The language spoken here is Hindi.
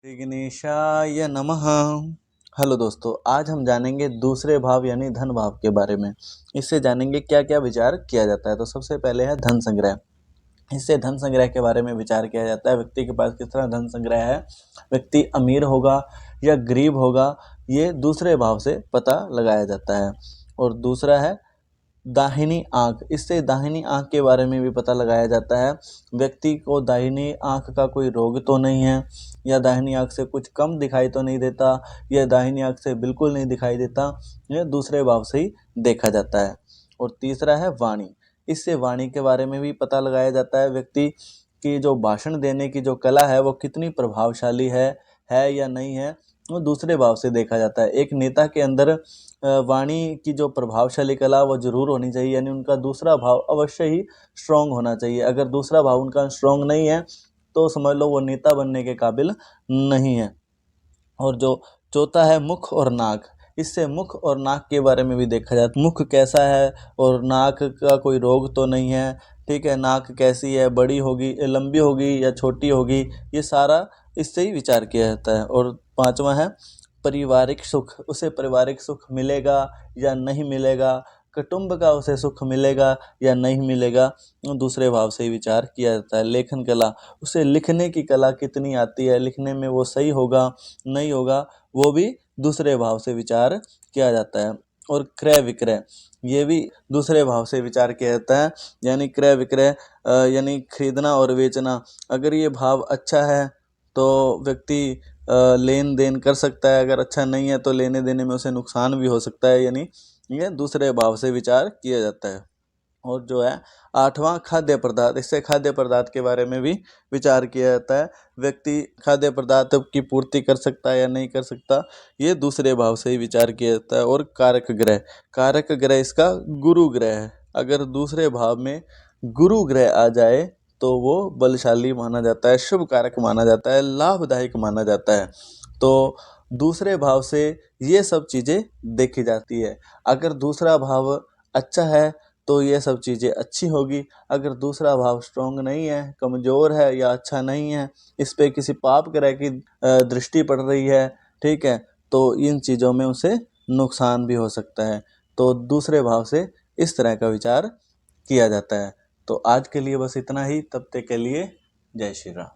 श्री गणेशाय नमः। हेलो दोस्तों, आज हम जानेंगे दूसरे भाव यानी धन भाव के बारे में। इससे जानेंगे क्या क्या विचार किया जाता है। तो सबसे पहले है धन संग्रह। इससे धन संग्रह के बारे में विचार किया जाता है। व्यक्ति के पास किस तरह धन संग्रह है, व्यक्ति अमीर होगा या गरीब होगा, ये दूसरे भाव से पता लगाया जाता है। और दूसरा है दाहिनी आंख। इससे दाहिनी आंख के बारे में भी पता लगाया जाता है। व्यक्ति को दाहिनी आंख का कोई रोग तो नहीं है, या दाहिनी आंख से कुछ कम दिखाई तो नहीं देता, या दाहिनी आंख से बिल्कुल नहीं दिखाई देता। यह दूसरे भाव से ही देखा जाता है। और तीसरा है वाणी। इससे वाणी के बारे में भी पता लगाया जाता है। व्यक्ति की जो भाषण देने की जो कला है वो कितनी प्रभावशाली है या नहीं है, वो दूसरे भाव से देखा जाता है। एक नेता के अंदर वाणी की जो प्रभावशाली कला वो जरूर होनी चाहिए, यानी उनका दूसरा भाव अवश्य ही स्ट्रांग होना चाहिए। अगर दूसरा भाव उनका स्ट्रांग नहीं है तो समझ लो वो नेता बनने के काबिल नहीं है। और जो चौथा है मुख और नाक। इससे मुख और नाक के बारे में भी देखा जाता है। मुख कैसा है और नाक का कोई रोग तो नहीं है, ठीक है। नाक कैसी है, बड़ी होगी, लंबी होगी या छोटी होगी, ये सारा इससे ही विचार किया जाता है। और पांचवा है पारिवारिक सुख। उसे पारिवारिक सुख मिलेगा या नहीं मिलेगा, कुटुंब का उसे सुख मिलेगा या नहीं मिलेगा, दूसरे भाव से ही विचार किया जाता है। लेखन कला, उसे लिखने की कला कितनी आती है, लिखने में वो सही होगा नहीं होगा, वो भी दूसरे भाव से विचार किया जाता है। और क्रय विक्रय, ये भी दूसरे भाव से विचार किया जाता है। यानी क्रय विक्रय यानी खरीदना और बेचना। अगर ये भाव अच्छा है तो व्यक्ति लेन देन कर सकता है, अगर अच्छा नहीं है तो लेने देने में उसे नुकसान भी हो सकता है। यानी ये दूसरे भाव से विचार किया जाता है। और जो है आठवां खाद्य पदार्थ। इससे खाद्य पदार्थ के बारे में भी विचार किया जाता है। व्यक्ति खाद्य पदार्थ की पूर्ति कर सकता है या नहीं कर सकता, ये दूसरे भाव से ही विचार किया जाता है। और कारक ग्रह। कारक ग्रह इसका गुरु ग्रह है। अगर दूसरे भाव में गुरु ग्रह आ जाए तो वो बलशाली माना जाता है, शुभ कारक माना जाता है, लाभदायक माना जाता है। तो दूसरे भाव से ये सब चीज़ें देखी जाती है। अगर दूसरा भाव अच्छा है तो ये सब चीज़ें अच्छी होगी। अगर दूसरा भाव स्ट्रॉन्ग नहीं है, कमज़ोर है या अच्छा नहीं है, इस पे किसी पाप ग्रह की दृष्टि पड़ रही है, ठीक है, तो इन चीज़ों में उसे नुकसान भी हो सकता है। तो दूसरे भाव से इस तरह का विचार किया जाता है। तो आज के लिए बस इतना ही। तब तक के लिए जय श्री राम।